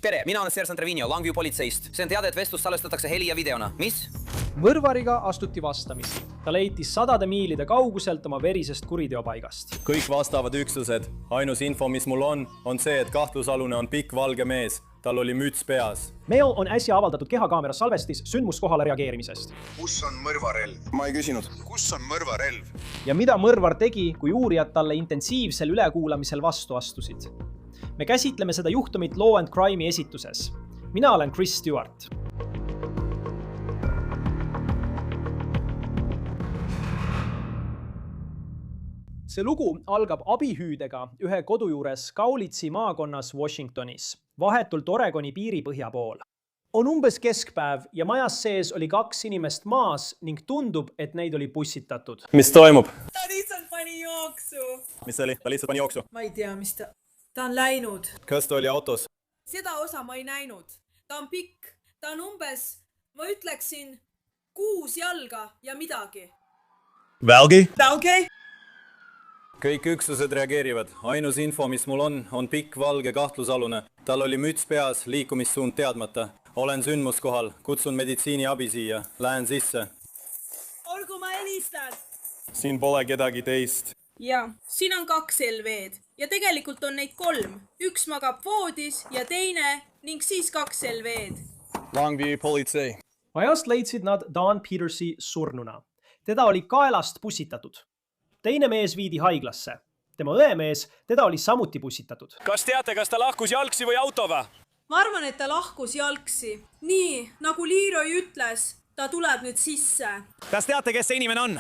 Tere, mina olen Sersant Revinio Longview politseist. See on teada, et vestlus salvestatakse heli ja videona. Mis? Mõrvariga astuti vastamisi. Ta leiti 100 miilide kauguselt oma verisest kuriteopaigast. Kõik vastavad üksused. Ainus info, mis mul on see, et kahtlusalune on pikk valge mees. Tal oli müts peas. Meil on äsja avaldatud kehakaamera salvestis sündmuskohale reageerimisest. Kus on mõrvarelv? Ma ei küsinud. Kus on mõrvarelv? Ja mida mõrvar tegi, kui uurijad talle intensiivsel ülekuulamisel vastu astusid? Me käsitleme seda juhtumit Law and Crime'i esituses. Mina olen Chris Stewart. See lugu algab abihüüdega ühe kodu juures Cowlitzi maakonnas Washingtonis, vahetult Oregoni piiripõhja pool. On umbes keskpäev ja majas sees oli 2 inimest maas ning tundub, et neid oli pussitatud. Mis toimub? Ta lihtsalt pani jooksu. Mis see oli? Ta lihtsalt pani jooksu. Ma ei tea, mis ta on läinud. Kas ta oli autos? Seda osa ma ei näinud. Ta on pikk. Ta on umbes, ma ütleksin, 6 jalga ja midagi. Välgi? Välgi? Kõik üksused reageerivad. Ainus info, mis mul on pikk valge kahtlusalune. Tal oli müts peas, liikumissuund teadmata. Olen sündmuskohal. Kutsun meditsiiniabi siia. Lähen sisse. Olgu ma helistan. Siin pole kedagi teist. Ja, siin on 2 LV-d. Ja tegelikult on neid 3. Üks magab voodis ja teine ning siis 2 LV-d. Longview politsei. Majast leidsid nad Don Petersi surnuna. Teda oli kaelast pussitatud. Teine mees viidi haiglasse. Tema õemees, teda oli samuti pussitatud. Kas teate, kas ta lahkus jalgsi või autova? Ma arvan, et ta lahkus jalgsi. Nii, nagu Leroy ütles, ta tuleb nüüd sisse. Kas teate, kes see inimene on?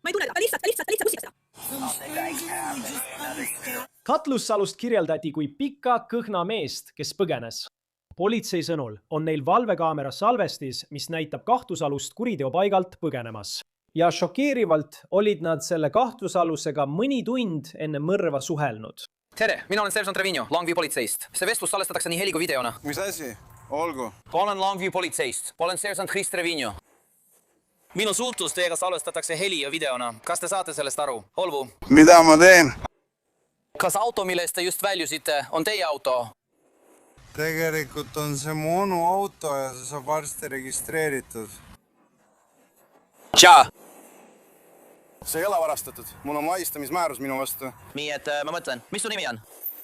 Ma ei tule, ta lihtsalt pussitakse. Katlussalust kirjeldati kui pika kõhna meest, kes põgenes. Politsei sõnul on neil valvekaamera salvestis, mis näitab kahtlusalust kuriteopaigalt põgenemas. Ja šokeerivalt olid nad selle kahtlusalusega mõni tund enne mõrva suhelnud. Tere, mina olen Sersant Revinio Longview politseist. See vestlus salvestatakse nii heli kui videona. Mis asi? Olgu. Olen Longview politseist. Olen Sersant Chris Revinio. Minu suhtlus teiega salvestatakse heli ja videona. Kas te saate sellest aru? Olgu. Mida ma teen? Kas auto, millest te just väljusite, on teie auto? Tegelikult on see mu onu auto ja see saab varsti registreeritud. Tša! See ei ole varastatud. Mul on vahistamismäärus minu vastu. Nii et ma mõtlen, mis su nimi on?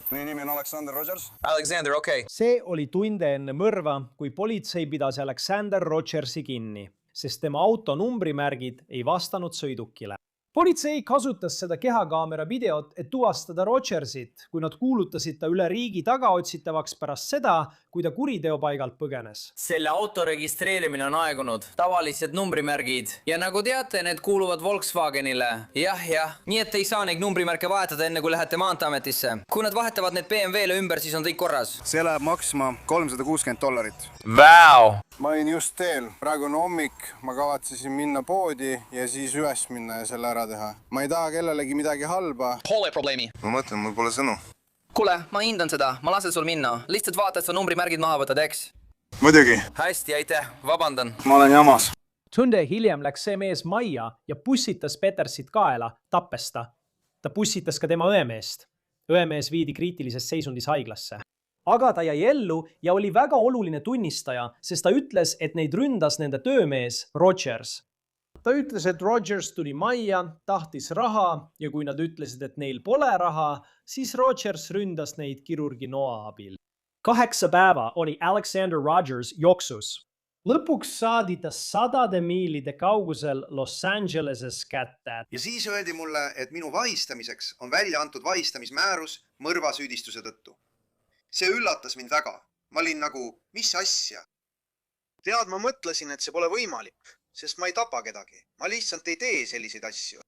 Minu nimi on Alexander Rogers. Alexander, okei. See oli tunde enne mõrva, kui politsei pidas Alexander Rogersi kinni, sest tema auto numbrimärgid ei vastanud sõidukile. Politsei kasutas seda kehakaamera videot, et tuvastada Rogersit, kui nad kuulutasid ta üle riigi tagaotsitavaks pärast seda, kui ta kuriteopaigalt põgenes. Selle auto registreerimine on aegunud. Tavalised numbrimärgid. Ja nagu teate, need kuuluvad Volkswagenile. Jah. Nii et ei saa neid numbrimärke vahetada enne, kui lähete maanteeametisse. Kui nad vahetavad need BMW-le ümber, siis on kõik korras. See läheb maksma $360. Vau! Ma olin just teel. Praegu on hommik. Ma kavatsesin minna poodi ja siis üles minna ja selle ära teha. Ma ei taha kellelegi midagi halba. Pole probleemi. Ma mõtlen, mul pole sõnu. Kuule, ma hindan seda. Ma lasen sul minna. Lihtsalt vaata, et sa numbrimärgid maha võtad, eks? Muidugi. Hästi, aitäh. Vabandan. Ma olen jamas. Tunde hiljem läks see mees majja ja pussitas Petersit kaela, tappes ta. Ta pussitas ka tema õemeest. Õemees viidi kriitilises seisundis haiglasse. Aga ta jäi ellu ja oli väga oluline tunnistaja, sest ta ütles, et neid ründas nende töömees Rogers. Ta ütles, et Rogers tuli majja, tahtis raha ja kui nad ütlesid, et neil pole raha, siis Rogers ründas neid kirurgi noa abil. 8 päeva oli Alexander Rogers jooksus. Lõpuks saadi ta 100 miilide kaugusel Los Angeleses kätte. Ja siis öeldi mulle, et minu vahistamiseks on välja antud vahistamismäärus mõrvasüüdistuse tõttu. See üllatas mind väga. Ma olin nagu, mis asja? Tead, ma mõtlesin, et see pole võimalik, sest ma ei tapa kedagi. Ma lihtsalt ei tee selliseid asju.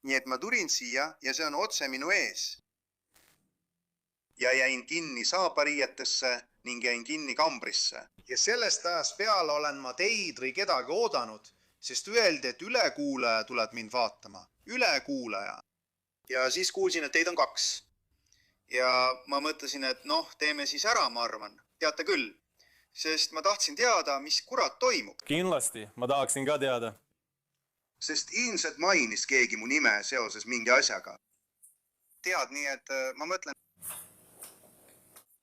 Nii et ma tulin siia ja see on otse minu ees. Ja jäin kinni saapariietesse ning jäin kinni kambrisse. Ja sellest ajast peale olen ma teid või kedagi oodanud, sest öeldi, et ülekuulaja tuleb mind vaatama. Ülekuulaja. Ja siis kuulsin, et teid on 2. Ja ma mõtlesin, et teeme siis ära, ma arvan. Teate küll, sest ma tahtsin teada, mis kurat toimub. Kindlasti, ma tahaksin ka teada. Sest ilmselt mainis keegi mu nime seoses mingi asjaga. Tead, nii et ma mõtlen,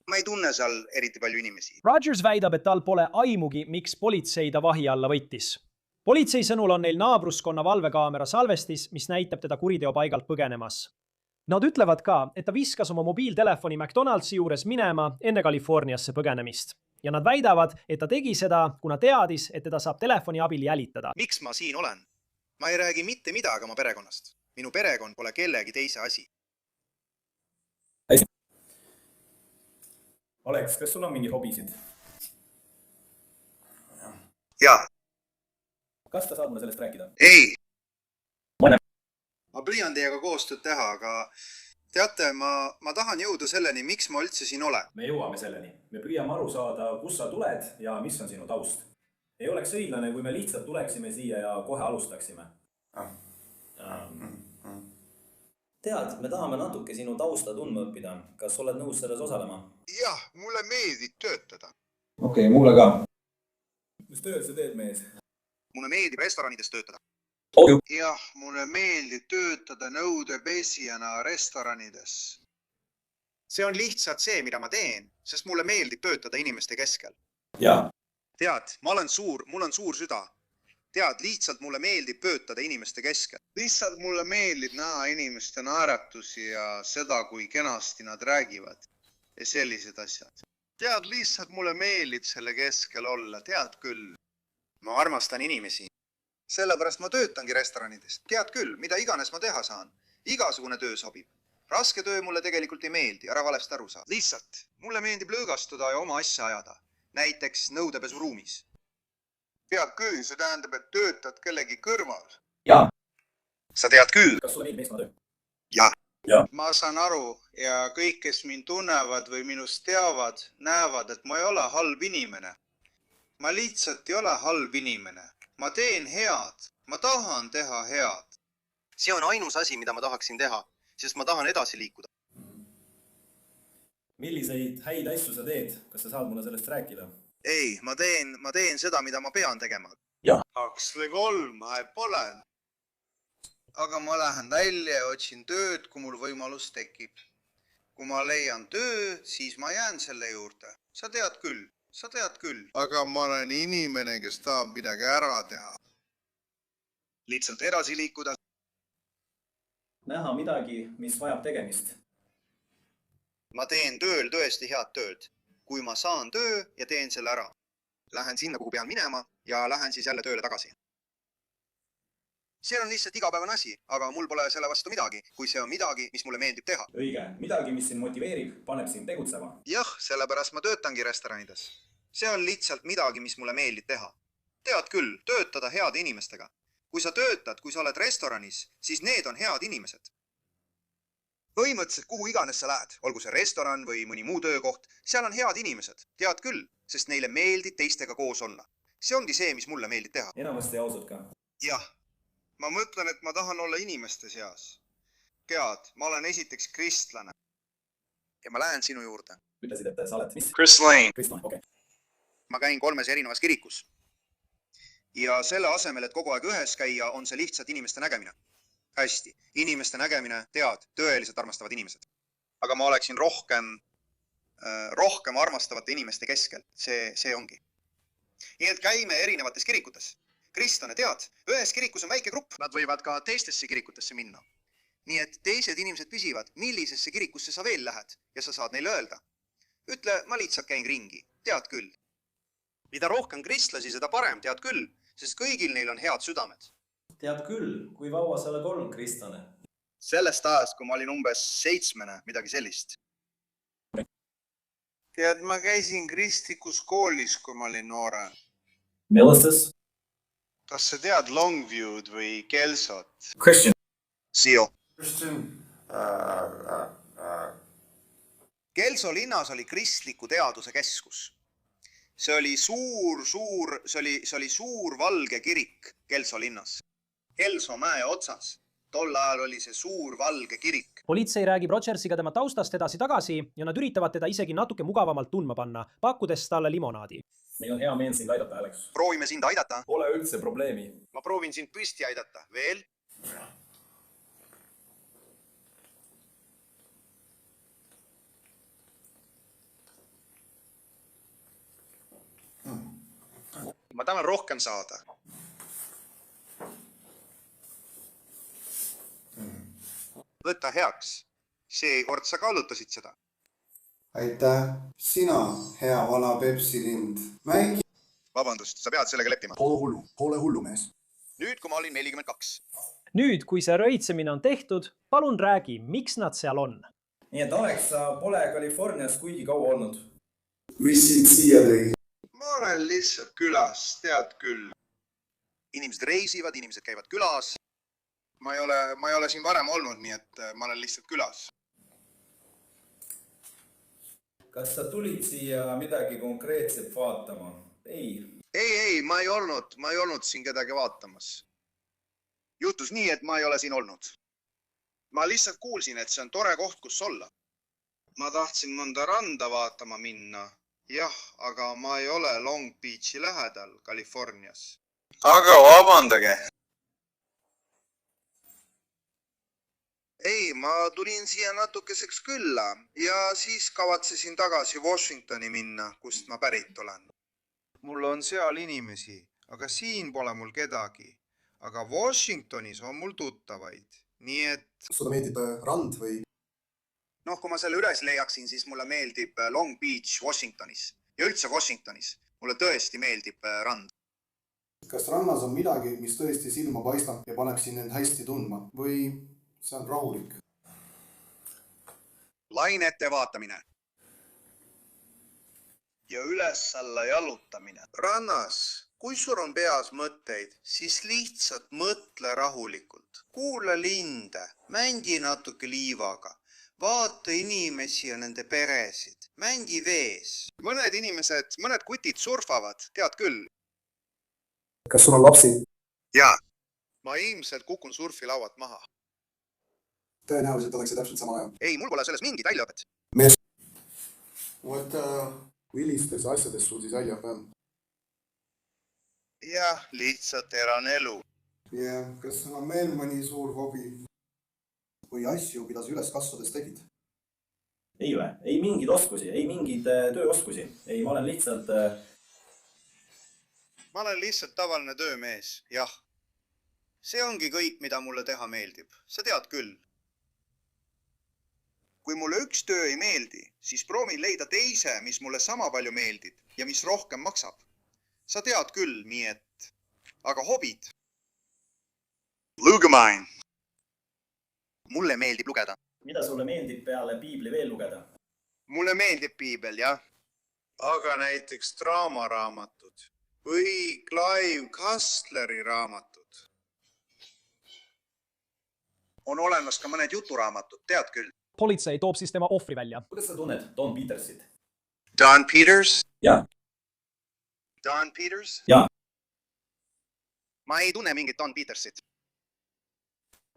ma ei tunne seal eriti palju inimesi. Rogers väidab, et tal pole aimugi, miks politsei ta vahi alla võttis. Politsei sõnul on neil naabruskonna valvekaamera salvestis, mis näitab teda kuriteopaigalt põgenemas. Nad ütlevad ka, et ta viskas oma mobiiltelefoni McDonaldsi juures minema enne Californiasse põgenemist. Ja nad väidavad, et ta tegi seda, kuna teadis, et teda saab telefoni abil jälitada. Miks ma siin olen? Ma ei räägi mitte midagi oma perekonnast. Minu perekond pole kellegi teise asi. Aleks, kas sul on mingi hobisid? Jaa. Kas ta saab mulle sellest rääkida? Ei. Ma püüan teiega koostööd teha, aga teate, ma tahan jõuda selleni, miks ma üldse siin olen. Me jõuame selleni. Me püüame aru saada, kus sa tuled ja mis on sinu taust. Ei oleks õiglane, kui me lihtsalt tuleksime siia ja kohe alustaksime. Tead, me tahame natuke sinu tausta tundma õppida. Kas oled nõus selles osalema? Jah, mulle meeldib töötada. Okei, mulle ka. Mis tööd sa teed, mees? Mulle meeldib restoranides töötada. Jah, mulle meeldib töötada nõudepesijana restoranides. See on lihtsalt see, mida ma teen, sest mulle meeldib töötada inimeste keskel. Jaa. Tead, mul on suur süda. Tead, lihtsalt mulle meeldib töötada inimeste keskel. Lihtsalt mulle meeldib näha inimeste naeratusi ja seda, kui kenasti nad räägivad ja sellised asjad. Tead, lihtsalt mulle meeldib selle keskel olla, tead küll. Ma armastan inimesi. Sellepärast ma töötangi restoranides. Tead küll, mida iganes ma teha saan. Igasugune töö sobib. Raske töö mulle tegelikult ei meeldi, ära valesti aru saa. Lihtsalt, mulle meeldib lõõgastuda ja oma asja ajada. Näiteks nõudepesuruumis. Tead küll, see tähendab, et töötad kellegi kõrval. Jaa. Sa tead küll. Kas sulle meeldib meeskonna töö? Jah. Jaa. Ma saan aru ja kõik, kes mind tunnevad või minust teavad, näevad, et ma ei ole halb inimene. Ma lihtsalt ei ole halb inimene. Ma teen head. Ma tahan teha head. See on ainus asi, mida ma tahaksin teha, sest ma tahan edasi liikuda. Milliseid häid asju sa teed? Kas sa saad mulle sellest rääkida? Ei, ma teen seda, mida ma pean tegema. Jah. 2 või 3, ma pole. Aga ma lähen välja ja otsin tööd, kui mul võimalus tekib. Kui ma leian töö, siis ma jään selle juurde. Sa tead küll. Aga ma olen inimene, kes tahab midagi ära teha. Lihtsalt edasi liikuda. Näha midagi, mis vajab tegemist. Ma teen tööl tõesti head tööd. Kui ma saan töö ja teen selle ära. Lähen sinna, kuhu pean minema ja lähen siis jälle tööle tagasi. See on lihtsalt igapäevane asi, aga mul pole selle vastu midagi, kui see on midagi, mis mulle meeldib teha. Õige. Midagi, mis sind motiveerib, paneb sind tegutsema. Jah, sellepärast ma töötangi restoranides. See on lihtsalt midagi, mis mulle meeldib teha. Tead küll, töötada heade inimestega. Kui sa töötad, kui sa oled restoranis, siis need on head inimesed. Põhimõtteliselt kuhu iganes sa lähed, olgu see restoran või mõni muu töökoht, seal on head inimesed. Tead küll, sest neile meeldib teistega koos olla. See ongi see, mis mulle meeldib teha. Enamasti ausalt ka. Jah, ma mõtlen, et ma tahan olla inimeste seas. Tead, ma olen esiteks kristlane. Ja ma lähen sinu juurde. Ütlesid, et sa oled mis? Chris Lane. Kristlan, okei. Ma käin 3 erinevas kirikus. Ja selle asemel, et kogu aeg ühes käia, on see lihtsalt inimeste nägemine. Hästi, inimeste nägemine, tead, tõeliselt armastavad inimesed. Aga ma oleksin rohkem armastavate inimeste keskel. See ongi. Nii et käime erinevates kirikutes. Kristlane, tead, ühes kirikus on väike grupp. Nad võivad ka teistesse kirikutesse minna. Nii et teised inimesed küsivad, millisesse kirikusse sa veel lähed ja sa saad neile öelda. Ütle, ma lihtsalt käin ringi. Tead küll. Mida rohkem kristlasi, seda parem, tead küll, sest kõigil neil on head südamed. Tead küll, kui vaua sa oled olnud kristlane? Sellest ajast, kui ma olin umbes 7, midagi sellist. Tead, ma käisin kristlikus koolis, kui ma olin noore. Millistes? Kas sa tead Longview'd või Kelsot? Christian. Sio. Kelso linnas oli kristliku teaduse keskus. See oli suur valge kirik Kelso linnas. Kelso mäe otsas. Tol ajal oli see suur valge kirik. Politsei räägib Rogersiga tema taustast edasi-tagasi ja nad üritavad teda isegi natuke mugavamalt tundma panna, pakkudes talle limonaadi. Meil on hea meel sind aidata, Alex. Proovime sind aidata. Pole üldse probleemi. Ma proovin sind püsti aidata. Veel? tahan rohkem saada. Võta heaks. Seekord sa kallutasid seda. aitäh, sina, hea vana Pepsi lind. mängi. Vabandust, sa pead sellega leppima. Pole hullu, mees. Nüüd, kui ma olin 42. nüüd, kui see röitsemine on tehtud, palun räägi, miks nad seal on. nii et Alex, sa pole Californias kuigi kaua olnud. mis sind siia tõi? Ma olen lihtsalt külas, tead küll. Inimesed reisivad, inimesed käivad külas. Ma ei ole siin varem olnud, nii et ma olen lihtsalt külas. kas sa tulid siia midagi konkreetset vaatama? Ei, ma ei olnud siin kedagi vaatamas. Juhtus nii, et ma ei ole siin olnud. Ma lihtsalt kuulsin, et see on tore koht, kus olla. Ma tahtsin mõnda randa vaatama minna. Jah, aga ma ei ole Long Beachi lähedal Californias. Aga vabandage. Ei, ma tulin siia natukeseks külla ja siis kavatsesin tagasi Washingtoni minna, kust ma pärit olen. Mul on seal inimesi, aga siin pole mul kedagi. Aga Washingtonis on mul tuttavaid. Nii et... sulle meeldib rand või? Kui ma selle üles leiaksin, siis mulle meeldib Long Beach Washingtonis. Ja üldse Washingtonis. Mulle tõesti meeldib rand. kas rannas on midagi, mis tõesti silma paistab ja paneks sind end hästi tundma? Või see on rahulik? Lainete vaatamine. Ja üles-alla jalutamine. Rannas, kui sul on peas mõtteid, siis lihtsalt mõtle rahulikult. Kuula linde, mängi natuke liivaga. Vaata inimesi ja nende peresid. Mängi vees. Mõned kutid surfavad, tead küll. kas sul on lapsi? Jaa. Ma ilmselt kukun surfilauad maha. tõenäoliselt oleks see täpselt sama ajal. Ei, mul pole selles mingit väljaõpet. Millistes asjades sul siis väljaõpe on? Jah, lihtsalt elan elu. Ja kas sul on veel mõni suur hobi? Või asju, mida sa üles kasvades tegid? Ei ole, ei mingeid oskusi, ei mingeid tööoskusi. Ei, ma olen lihtsalt tavaline töömees, jah. See ongi kõik, mida mulle teha meeldib. Sa tead küll. Kui mulle üks töö ei meeldi, siis proovin leida teise, mis mulle sama palju meeldib ja mis rohkem maksab. Sa tead küll, nii et... Aga hobid? Lugemain. Mulle meeldib lugeda. Mida sulle meeldib peale piibli veel lugeda? Mulle meeldib piibel, jah. Aga näiteks draamaraamatud või Clive Cussleri raamatud. On olemas ka mõned juturaamatud, tead küll. politsei toob siis tema ohvri välja. Kuidas sa tunned Don Petersit? Don Peters? Jaa. Don Peters? Jaa. Ma ei tunne mingit Don Petersit.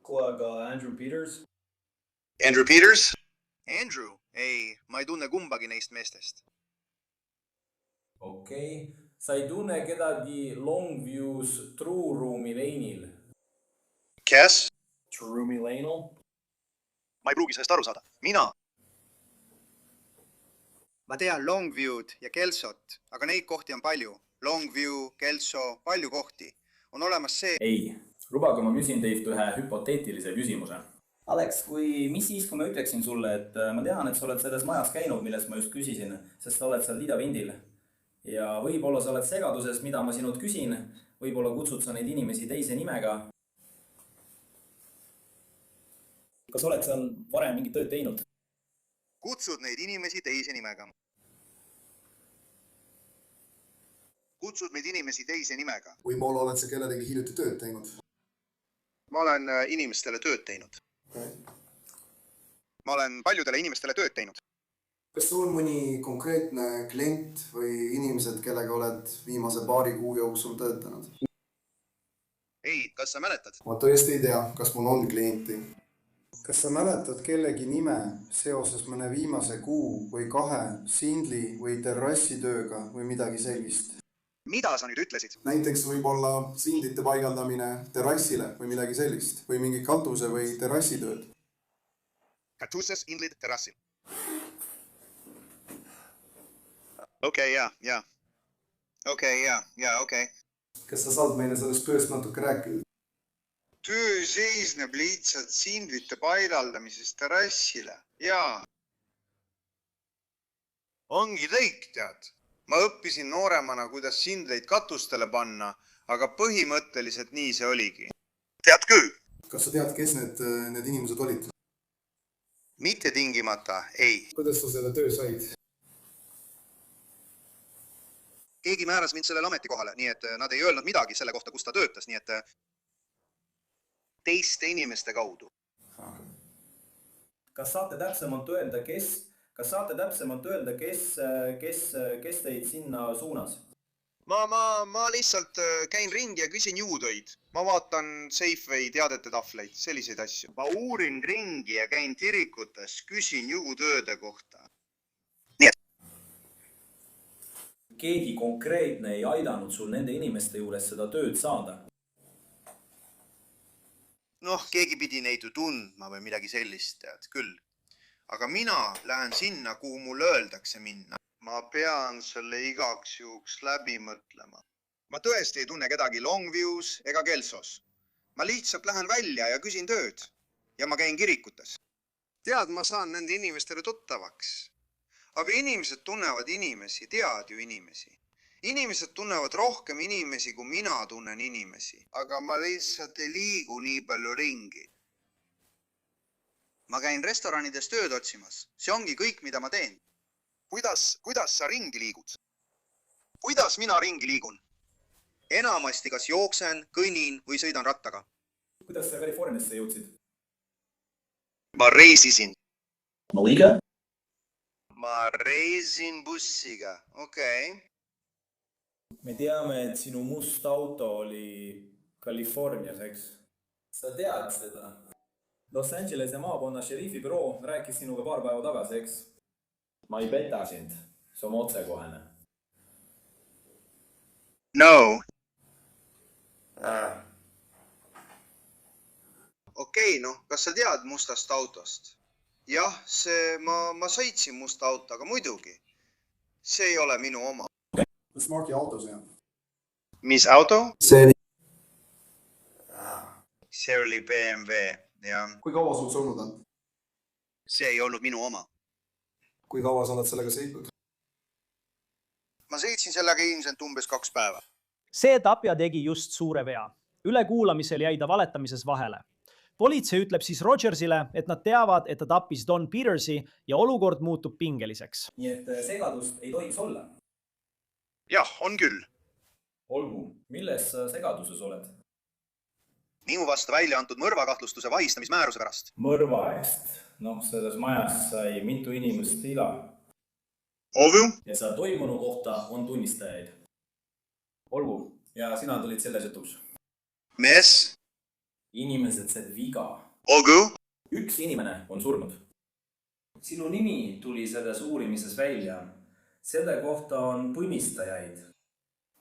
Aga Andrew Peters? Andrew Peters? Andrew? Ei, ma ei tunne kumbagi neist meestest. Okei. Sa ei tunne kedagi Longview's True Roomi leinil? Kes? True Roomi leinil? Ma ei pruugi sellest aru saada. Mina? Ma tean Longview'd ja Kelsot, aga neid kohti on palju. Longview, Kelso, palju kohti. On olemas see... Ei. Lubage, ma küsin teilt ühe hüpoteetilise küsimuse. Alex, mis siis, kui ma ütleksin sulle, et ma tean, et sa oled selles majas käinud, millest ma just küsisin, sest sa oled seal idavindil. Ja võib-olla sa oled segaduses, mida ma sinult küsin. Võib-olla kutsud sa neid inimesi teise nimega. Kas oled seal varem mingit tööd teinud? Kutsud neid inimesi teise nimega. Kutsud neid inimesi teise nimega. Või mulle oled sa kelledegi hiljuti tööd teinud? Ma olen inimestele tööd teinud. Ma olen paljudele inimestele tööd teinud. Kas sul on mõni konkreetne klient või inimesed, kellega oled viimase paari kuu jooksul töötanud? Ei, kas sa mäletad? Ma tõesti ei tea, kas mul on klienti. Kas sa mäletad kellegi nime seoses mõne viimase kuu või 2 sindli või terrassitööga või midagi sellist? Mida sa nüüd ütlesid? Näiteks võib olla sindlite paigaldamine terrassile või midagi sellist. Või mingi katuse või terrassitööd. Katuses, indlid, terrassil. Okei, jaa. Okei. kas sa saad meile sellest tööst natuke rääkida? töö seisneb lihtsalt sindlite paigaldamises terrassile. Jaa. Ongi kõik, tead. Ma õppisin nooremana, kuidas sindleid katustele panna, aga põhimõtteliselt nii see oligi. Tead küll? Kas sa tead, kes need inimesed olid? Mitte tingimata, ei. Kuidas sa selle töö said? Keegi määras mind sellele ametikohale, nii et nad ei öelnud midagi selle kohta, kus ta töötas, nii et teiste inimeste kaudu. Kas saate täpsemalt öelda, kes teid sinna suunas? Ma lihtsalt käin ringi ja küsin juutöid. Ma vaatan Safeway teadete tahvleid, selliseid asju. Ma uurin ringi ja käin kirikutes, küsin juutööde kohta. Keegi konkreetne ei aidanud sul nende inimeste juures seda tööd saada? Noh, keegi pidi neid ju tundma või midagi sellist, tead küll. Aga mina lähen sinna, kuhu mul öeldakse minna. Ma pean selle igaks juhuks läbi mõtlema. Ma tõesti ei tunne kedagi Longview's ega Kelsos. Ma lihtsalt lähen välja ja küsin tööd. Ja ma käin kirikutes. Tead, ma saan nende inimestele tuttavaks. Aga inimesed tunnevad inimesi, tead ju inimesi. Inimesed tunnevad rohkem inimesi, kui mina tunnen inimesi. Aga ma lihtsalt ei liigu nii palju ringi. Ma käin restoranides tööd otsimas. See ongi kõik, mida ma teen. Kuidas sa ringi liigud? Kuidas mina ringi liigun? Enamasti kas jooksen, kõnnin või sõidan rattaga. Kuidas sa Californiasse jõudsid? Ma reisisin. Maliga? Ma reisin bussiga, okei. Me teame, et sinu must auto oli Californias, eks? Sa tead seda? Los Angelese maakonna šerifi büroo rääkis sinuga paar päeva tagasi, eks? Ma ei peta sind. See on otsekohene. No. Okei, noh, kas sa tead mustast autost? Jah, ma sõitsin musta auto, aga muidugi. See ei ole minu oma. Mis marki auto see on? Mis auto? See oli BMW, jah. Kui kaua sul sõlnud on? See ei olnud minu oma. Kui kaua sa oled sellega sõitnud? Ma sõitsin sellega ilmselt umbes 2 päeva. See tapja tegi just suure vea. Ülekuulamisel jäi ta valetamises vahele. Politsei ütleb siis Rogersile, et nad teavad, et ta tappis Don Petersi ja olukord muutub pingeliseks. Nii et segadust ei tohiks olla. Jah, on küll. Olgu, milles sa segaduses oled? Minu vastu välja antud mõrvakahtlustuse vahistamismääruse pärast. Mõrva eest. Noh, selles majas sai mitu inimest ila. Ovu? Ja sa toimunu kohta on tunnistajaid. Olgu, ja sina tulid selles jutus. Mes? Inimesed said viga. Olgu? Üks inimene on surnud. Sinu nimi tuli selles uurimises välja. Selle kohta on tunnistajaid.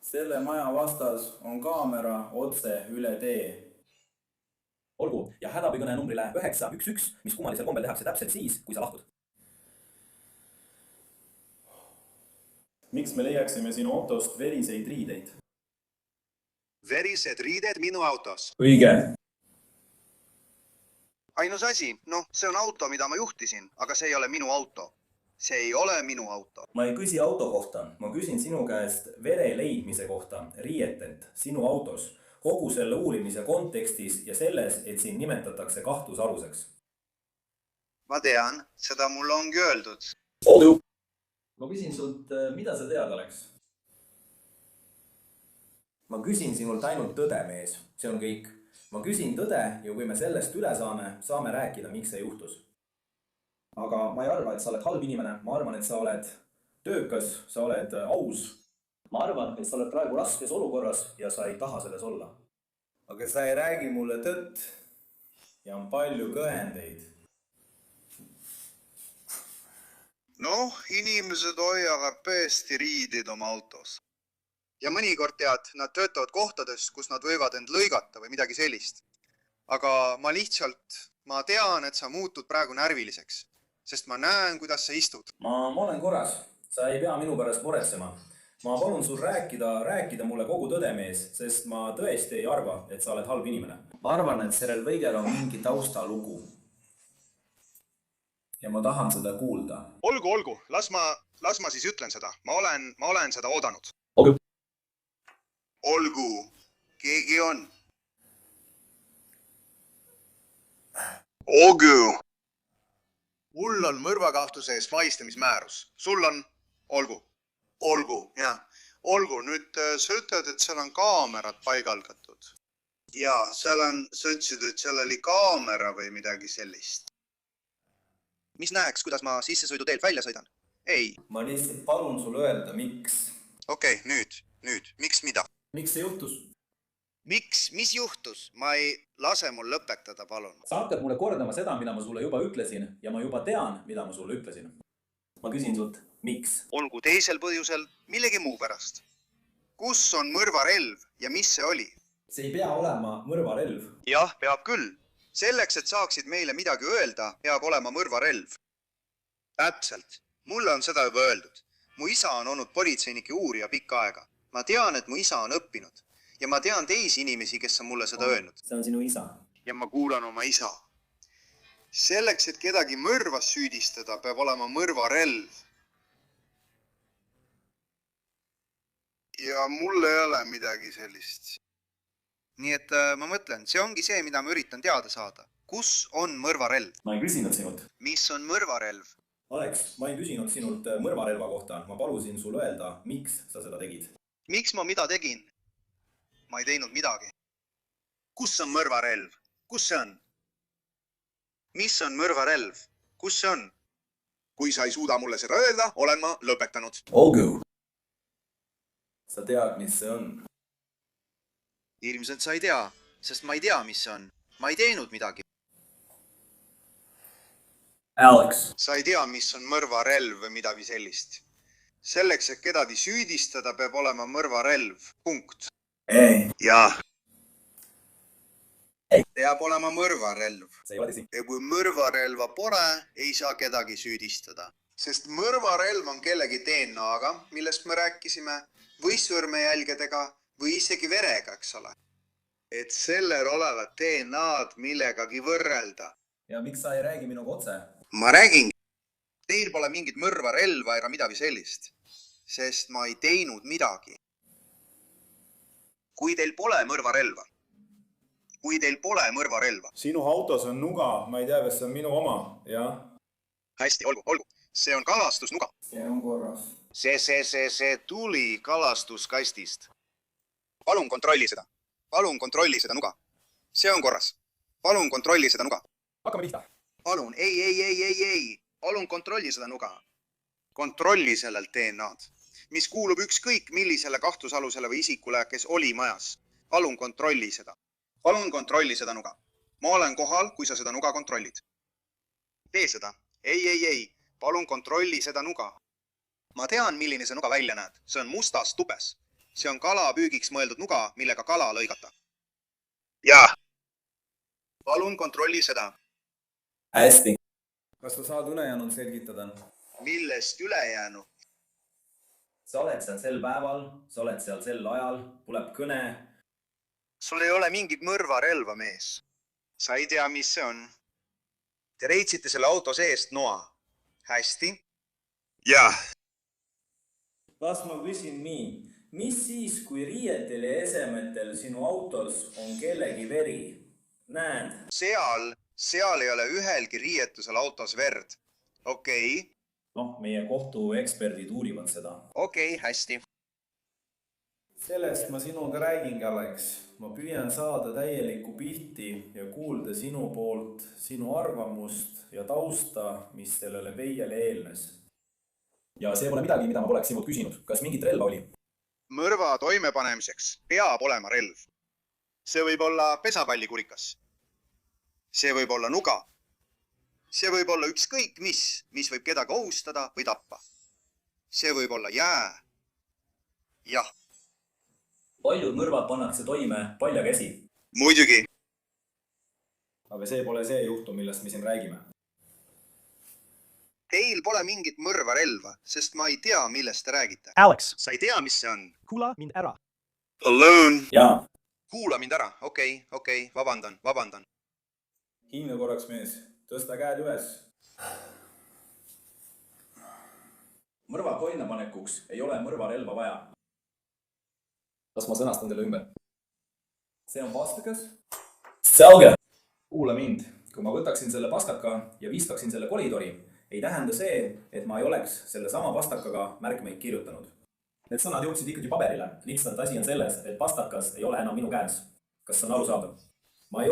Selle maja vastas on kaamera otse üle tee. Olgu, ja hädabikõne numbrile 911, mis kummalisel kombel tehakse täpselt siis, kui sa lahkud. Miks me leiaksime sinu autost veriseid riideid? Verised riided minu autos. Õige. Ainus asi, noh, see on auto, mida ma juhtisin, aga see ei ole minu auto. See ei ole minu auto. Ma ei küsi auto kohta. Ma küsin sinu käest vere leidmise kohta riietent sinu autos. Kogu selle uurimise kontekstis ja selles, et siin nimetatakse kahtlusaluseks. Ma tean, seda mulle ongi öeldud. Oldu. Ma küsin sult, mida sa tead oleks? Ma küsin sinult ainult tõde, mees. See on kõik. Ma küsin tõde ja kui me sellest üle saame rääkida, miks see juhtus. Aga ma ei arva, et sa oled halb inimene. Ma arvan, et sa oled töökas, sa oled aus. Ma arvan, et sa oled praegu raskes olukorras ja sa ei taha selles olla. Aga sa ei räägi mulle tõtt ja on palju kõhendeid. Noh, inimesed hoiavad tõesti riidid oma autos. Ja mõnikord tead, nad töötavad kohtades, kus nad võivad end lõigata või midagi sellist. Aga ma tean, et sa muutud praegu närviliseks, sest ma näen, kuidas sa istud. Ma olen korras. Sa ei pea minu pärast muretsema. ma palun sul rääkida mulle kogu tõde, mees, sest ma tõesti ei arva, et sa oled halb inimene. Ma arvan, et sellel kõigel on mingi taustalugu. Ja ma tahan seda kuulda. Olgu, las ma siis ütlen seda. Ma olen seda oodanud. Okay. Olgu, keegi on. Olgu. Mul on mõrvakahtluse eest vahistamismäärus. Sul on? Olgu, jah. Olgu, nüüd sa ütled, et seal on kaamerad paigaldatud. Jaa, sa ütlesid, et seal oli kaamera või midagi sellist. Mis näeks, kuidas ma sissesõiduteelt välja sõidan? Ei. Ma lihtsalt palun sul öelda, miks. Okei, nüüd. Miks mida? Miks see juhtus? Mis juhtus? Ma ei lase mul lõpetada, palun. Sa hakkad mulle kordama seda, mida ma sulle juba ütlesin ja ma juba tean, mida ma sulle ütlesin. Ma küsin sult, miks? Olgu teisel põhjusel, millegi muu pärast. Kus on mõrvarelv ja mis see oli? See ei pea olema mõrvarelv. Jah, peab küll. Selleks, et saaksid meile midagi öelda, peab olema mõrvarelv. Täpselt. Mulle on seda juba öeldud. Mu isa on olnud politseinike uurija pikka aega. Ma tean, et mu isa on õppinud. Ja ma tean teisi inimesi, kes on mulle seda öelnud. See on sinu isa. Ja ma kuulan oma isa. Selleks, et kedagi mõrvas süüdistada, peab olema mõrvarelv. Ja mul ei ole midagi sellist. Nii et ma mõtlen, see ongi see, mida ma üritan teada saada. Kus on mõrvarelv? Ma ei küsinud sinult. Mis on mõrvarelv? Alex, ma ei küsinud sinult mõrvarelva kohta. Ma palusin sul öelda, miks sa seda tegid. Miks ma mida tegin? Ma ei teinud midagi. Kus on mõrvarelv? Kus see on? Mis on mõrvarelv? Kus see on? Kui sa ei suuda mulle seda öelda, olen ma lõpetanud. Olgu. Sa tead, mis see on? Ilmselt sa ei tea, sest ma ei tea, mis see on. Ma ei teinud midagi. Alex. Sa ei tea, mis on mõrvarelv või midagi sellist. Selleks, et kedagi süüdistada, peab olema mõrvarelv. Punkt. Ei. Jah. Peab olema mõrvarelv. See ei ole tõsi. Ja kui mõrvarelva pole, ei saa kedagi süüdistada. Sest mõrvarelv on kellegi DNA-ga, millest me rääkisime, või sõrmejälgedega, või isegi verega, eks ole. Et sellel olevat DNA-d millegagi võrrelda. Ja miks sa ei räägi minuga otse? Ma räägin. Teil pole mingit mõrvarelva ega midagi sellist. Sest ma ei teinud midagi. Kui teil pole mõrvarelva. Sinu autos on nuga, ma ei tea, kas see on minu oma, jah? Hästi, olgu. See on kalastusnuga. See on korras. See tuli kalastuskastist. Palun kontrolli seda nuga. See on korras. Palun kontrolli seda nuga. Hakkame pihta. Palun, ei. Palun kontrolli seda nuga. Kontrolli sellelt DNA-d, mis kuulub ükskõik millisele kahtlusalusele või isikule, kes oli majas. Palun kontrolli seda nuga. Ma olen kohal, kui sa seda nuga kontrollid. Tee seda. Ei. Palun kontrolli seda nuga. Ma tean, milline see nuga välja näed. See on mustas tubes. See on kalapüügiks mõeldud nuga, millega kala lõigata. Jaa. Palun kontrolli seda. Hästi. Kas sa saad ülejäänud selgitada? Millest ülejäänu? Sa oled seal sel päeval, sa oled seal sel ajal, tuleb kõne. Sul ei ole mingit mõrvarelva, mees. Sa ei tea, mis see on. Te reitsite selle auto seest noa. Hästi? Jah. Las ma küsin nii. Mis siis, kui riietel ja esemetel sinu autos on kellegi veri? Näed? Seal ei ole ühelgi riietusel autos verd. Okei. Meie kohtueksperdid uurivad seda. Okei, hästi. Sellest ma sinuga räägingi, Alex. Ma püüan saada täielikku pilti ja kuulda sinu poolt, sinu arvamust ja tausta, mis sellele veiele eelnes. Ja see pole midagi, mida ma poleks sinult küsinud. Kas mingit relva oli? Mõrva toimepanemiseks peab olema relv. See võib olla pesapallikurikas. See võib olla nuga. See võib olla ükskõik mis võib kedagi ohustada või tappa. See võib olla jää. Jah. Paljud mõrvad pannakse toime palja käsi. Muidugi. Aga see pole see juhtum, millest me siin räägime. Teil pole mingit mõrvarelva, sest ma ei tea, millest te räägite. Alex, Sa ei tea, mis see on? kuula mind ära. Alone. jaa. Kuula mind ära. Okei, vabandan. Hinga korraks, mees. Tõsta käed üles. Mõrva toimepanekuks ei ole mõrvarelva vaja. Kas ma sõnastan teile ümber? See on pastakas? Selge! Kuula mind. Kui ma võtaksin selle pastaka ja viskaksin selle koridori, ei tähenda see, et ma ei oleks selle sama pastakaga märkmeid kirjutanud. Need sõnad jõudsid ikkagi paberile. Lihtsalt asi on selles, et pastakas ei ole enam minu käes. Kas see on arusaadav? Ma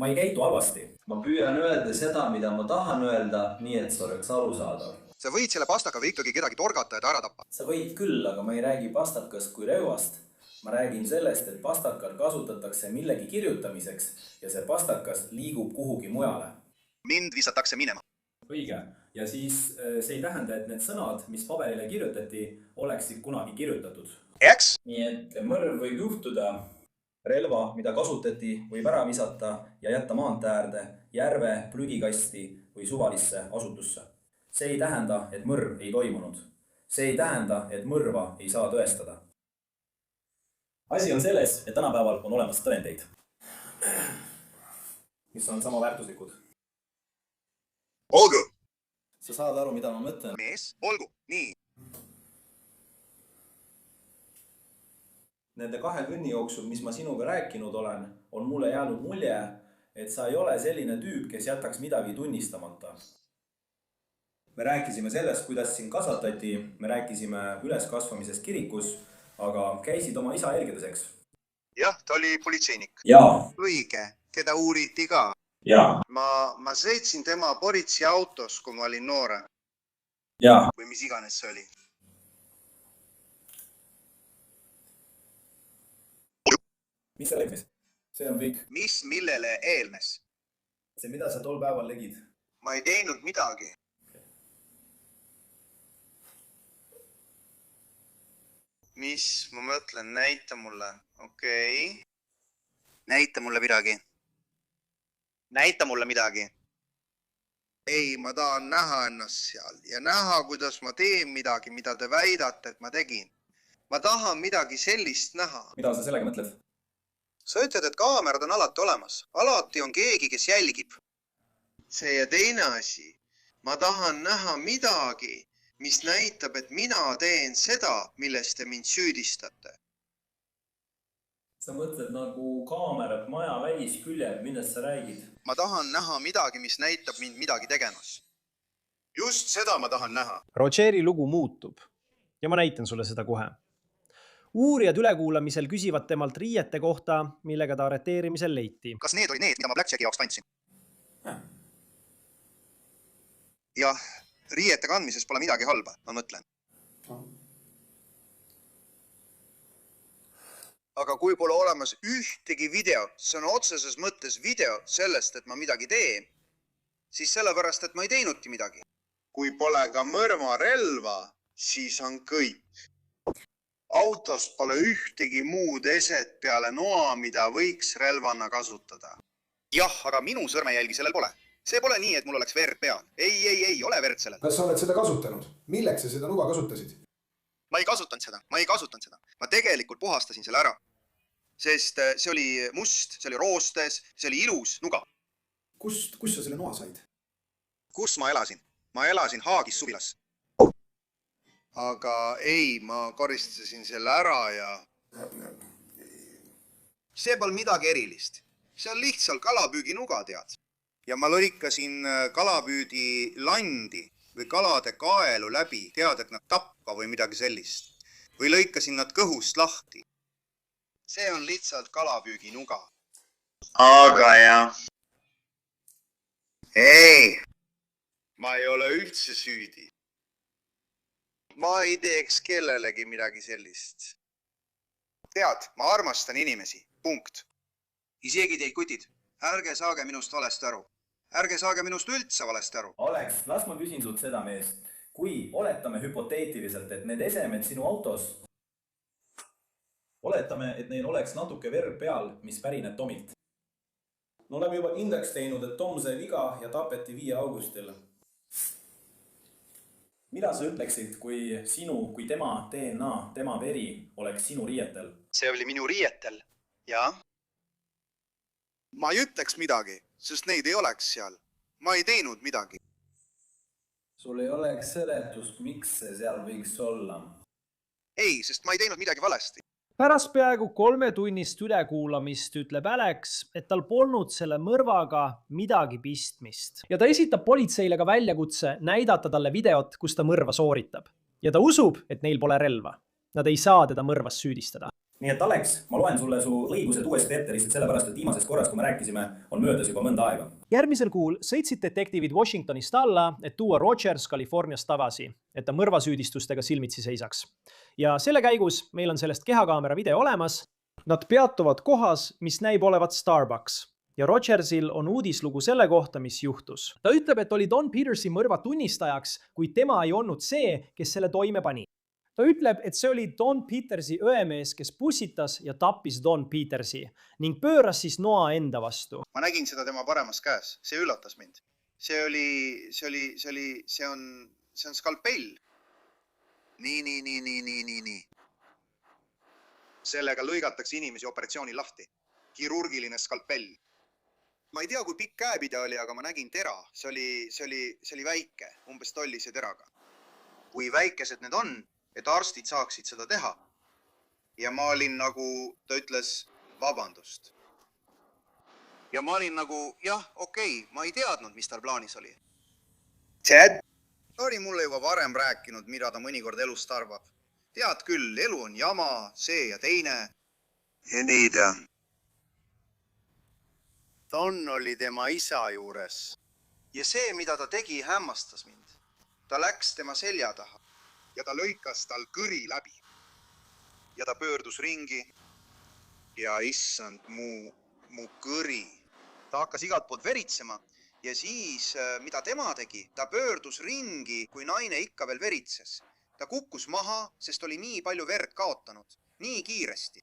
ei käitu halvasti. ma püüan öelda seda, mida ma tahan öelda, nii et see oleks arusaadav. Sa võid selle pastakaga ikkagi kedagi torgata ja ta ära tappa. Sa võid küll, aga ma ei räägi pastakast kui röövast. Ma räägin sellest, et pastakal kasutatakse millegi kirjutamiseks ja see pastakas liigub kuhugi mujale. Mind visatakse minema. Õige. Ja siis see ei tähenda, et need sõnad, mis paberile kirjutati, oleksid kunagi kirjutatud. Eks? Nii et mõrv võib juhtuda, relva, mida kasutati, võib ära visata ja jätta maanteäärde, järve, prügikasti või suvalisse asutusse. See ei tähenda, et mõrv ei toimunud. See ei tähenda, et mõrva ei saa tõestada. Asi on selles, et tänapäeval on olemas tõendeid, mis on sama väärtuslikud. Olgu! Sa saad aru, mida ma mõtlen? Mees, olgu, nii. Nende 2 kõnni jooksul, mis ma sinuga rääkinud olen, on mulle jäänud mulje, et sa ei ole selline tüüp, kes jätaks midagi tunnistamata. Me rääkisime sellest, kuidas sind kasvatati, me rääkisime üleskasvamisest kirikus, aga käisid oma isa jälgedeseks. Jah, ta oli politseinik. Jaa. Õige, teda uuriti ka. Jaa. Ma sõitsin tema politsei autos, kui ma olin noore. Jaa. Või mis iganes see oli. Mis sa eelmes? See on kõik. Mis millele eelnes? See, mida sa tol päeval legid? Ma ei teinud midagi. Mis? Ma mõtlen, näita mulle. Okei. Näita mulle midagi. Näita mulle midagi. Ei, ma tahan näha ennast seal ja näha, kuidas ma teen midagi, mida te väidate, et ma tegin. Ma tahan midagi sellist näha. Mida sa sellega mõtled? Sa ütled, et kaamerad on alati olemas. Alati on keegi, kes jälgib. See ja teine asi. Ma tahan näha midagi, mis näitab, et mina teen seda, millest te mind süüdistate. Sa mõtled nagu kaamerat maja välisküljel, millest sa räägid? Ma tahan näha midagi, mis näitab mind midagi tegemas. Just seda ma tahan näha. Rogeri lugu muutub ja ma näitan sulle seda kohe. Uurijad ülekuulamisel küsivad temalt riiete kohta, millega ta arreteerimisel leiti. Kas need oli need, mida ma Blackjacki jaoks kandsin? Jah, riiete kandmises pole midagi halba, ma mõtlen. Aga kui pole olemas ühtegi videot, see on otseses mõttes video sellest, et ma midagi teen, siis sellepärast, et ma ei teinudki midagi. Kui pole ka mõrvarelva, siis on kõik. Autos pole ühtegi muud eset peale noa, mida võiks relvana kasutada. Jah, aga minu sõrmejälgi sellel pole. See pole nii, et mul oleks verd peal. Ei ole verd sellel. Kas sa oled seda kasutanud? Milleks sa seda nuga kasutasid? Ma ei kasutanud seda. Ma tegelikult puhastasin selle ära. Sest see oli must, see oli roostes, see oli ilus nuga. Kus sa selle noa said? Kus ma elasin? Ma elasin Haagis suvilas. Aga ei, ma koristasin selle ära ja... See pole midagi erilist. See on lihtsalt kalapüügi nuga, tead. Ja ma lõikasin kalapüüdi landi või kalade kaelu läbi, tead, et nad tappa või midagi sellist. Või lõikasin nad kõhust lahti. See on lihtsalt kalapüügi nuga. Aga jah. Ei, ma ei ole üldse süüdi. Ma ei teeks kellelegi midagi sellist. Tead, ma armastan inimesi. Punkt. Isegi teid kutid. Ärge saage minust valesti aru. Ärge saage minust üldse valesti aru. Alex, las ma küsin sult seda, mees. Kui oletame hüpoteetiliselt, et need esemed sinu autos, oletame, et neil oleks natuke verd peal, mis pärineb Tomilt. No oleme juba kindlaks teinud, et Tom sai viga ja tapeti 5. augustil. mida sa ütleksid, kui sinu, kui tema DNA, tema veri oleks sinu riietel? see oli minu riietel, jah. ma ei ütleks midagi, sest neid ei oleks seal. ma ei teinud midagi. Sul ei oleks seletust, miks see seal võiks olla? ei, sest ma ei teinud midagi valesti. Pärast peaaegu 3-tunnist ülekuulamist ütleb Alex, et tal polnud selle mõrvaga midagi pistmist. Ja ta esitab politseile ka väljakutse näidata talle videot, kus ta mõrva sooritab. Ja ta usub, et neil pole relva. Nad ei saa teda mõrvas süüdistada. Nii et Alex, ma loen sulle su õigused uuesti ette lihtsalt sellepärast, et viimasest korrast, kui me rääkisime, on möödas juba mõnda aega. Järgmisel kuul sõitsid detektiivid Washingtonist alla, et tuua Rogers Californiast tagasi, et ta mõrvasüüdistustega silmitsi seisaks. Ja selle käigus meil on sellest kehakaamera video olemas. Nad peatuvad kohas, mis näib olevat Starbucks. Ja Rogersil on uudislugu selle kohta, mis juhtus. Ta ütleb, et oli Don Petersi mõrva tunnistajaks, kuid tema ei olnud see, kes selle toime pani. Ta ütleb, et see oli Don Petersi õemees, kes pussitas ja tappis Don Petersi ning pööras siis noa enda vastu. ma nägin seda tema paremas käes, see üllatas mind. See on skalpell. Nii. Sellega lõigatakse inimesi operatsiooni lahti. Kirurgiline skalpell. Ma ei tea, kui pikk käepide oli, aga ma nägin tera. See oli väike, umbes tollise teraga. Kui väikesed need on, et arstid saaksid seda teha. Ja ma olin nagu, ta ütles, vabandust. Ja ma olin nagu, jah, okei, ma ei teadnud, mis tal plaanis oli. Chad oli mulle juba varem rääkinud, mida ta mõnikord elust arvab. Tead küll, elu on jama, see ja teine. Ja nii ta. Don oli tema isa juures. Ja see, mida ta tegi, hämmastas mind. Ta läks tema selja taha. Ja ta lõikas tal kõri läbi. Ja ta pöördus ringi. Ja issand, mu kõri. Ta hakkas igalt poolt veritsema. Ja siis, mida tema tegi? Ta pöördus ringi, kui naine ikka veel veritses. Ta kukkus maha, sest oli nii palju verd kaotanud. Nii kiiresti.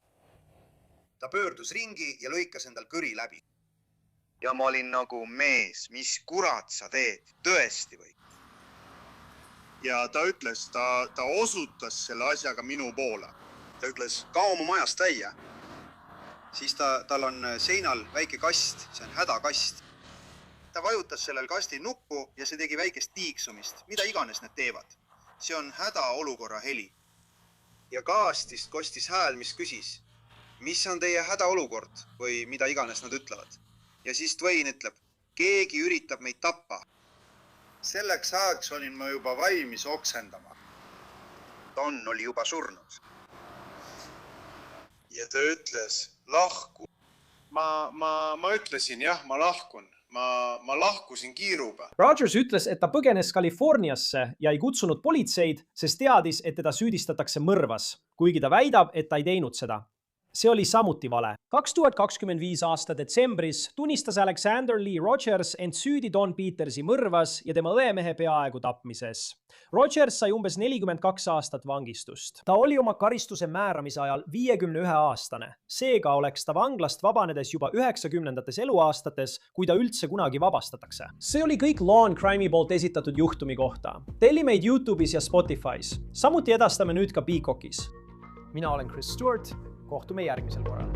Ta pöördus ringi ja lõikas endal kõri läbi. Ja ma olin nagu, mees, mis kurat sa teed? Tõesti või? Ja ta ütles, ta osutas selle asjaga minu poole. Ta ütles, kao oma majast välja. Siis tal on seinal väike kast, see on hädakast. Ta vajutas sellel kastil nuppu ja see tegi väikest tiiksumist, mida iganes need teevad. See on hädaolukorra heli. Ja kaastist kostis hääl, mis küsis, mis on teie hädaolukord või mida iganes nad ütlevad. Ja siis Dwayne ütleb, keegi üritab meid tappa. Selleks ajaks olin ma juba valmis oksendama. Don oli juba surnud. Ja ta ütles, lahku. Ma ütlesin, jah, ma lahkun. Ma lahkusin kiiruga. Rogers ütles, et ta põgenes Californiasse ja ei kutsunud politseid, sest teadis, et teda süüdistatakse mõrvas, kuigi ta väidab, et ta ei teinud seda. See oli samuti vale. 2025 aasta detsembris tunnistas Alexander Lee Rogers end süüdi Don Petersi mõrvas ja tema õemehe peaaegu tapmises. Rogers sai umbes 42 aastat vangistust. Ta oli oma karistuse määramise ajal 51-aastane. Seega oleks ta vanglast vabanedes juba 90-ndates eluaastates, kui ta üldse kunagi vabastatakse. See oli kõik Law & Crime'i poolt esitatud juhtumi kohta. Telli meid YouTube'is ja Spotify's. Samuti edastame nüüd ka Peacockis. Mina olen Chris Stewart. Kohtume järgmisel korral.